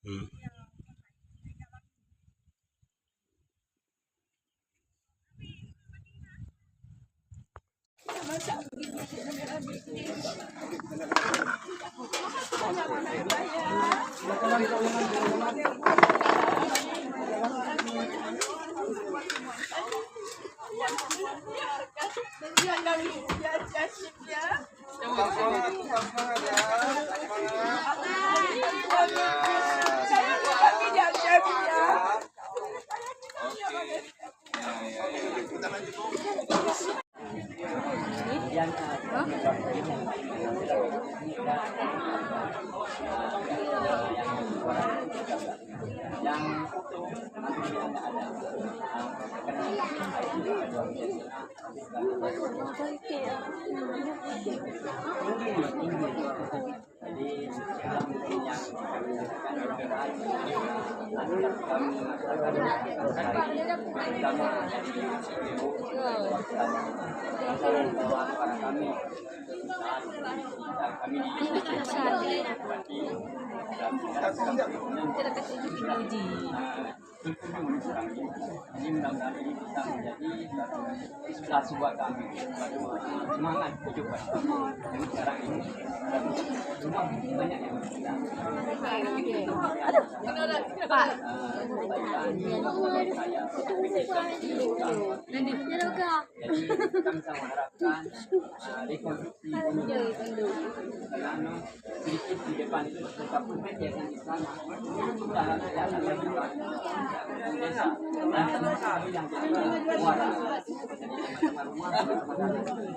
Hmm. Ini mudah-mudahan ini bisa menjadi inspirasi buat kami, semangat hidup yang sekarang ini rumah banyak yang tidak. Jadi kami bisa mengharapkan rekonstruksi sedikit di depan itu walaupun yang di sana desa dan yang jadi muara rumah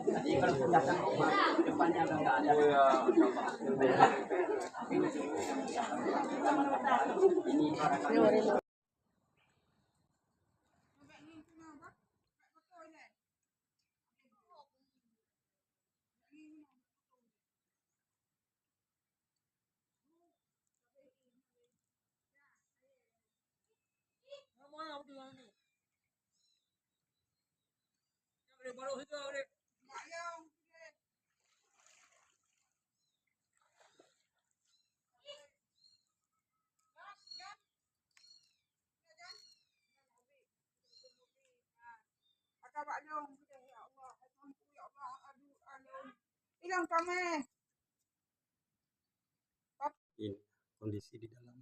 jadi kalau datang rumah depannya udah nggak ada ini Ini kondisi di dalam.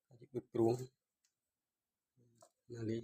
Kaji bekerung nali.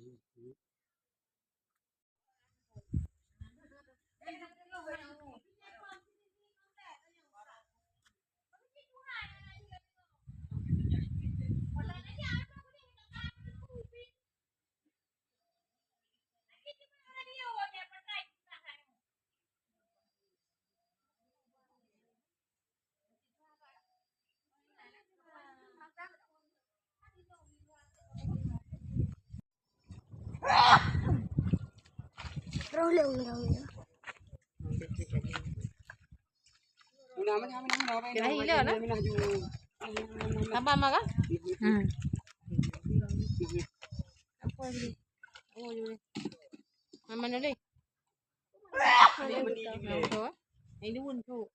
Apa maka? Apa lagi? Oh, mama nali. Ini pun tu.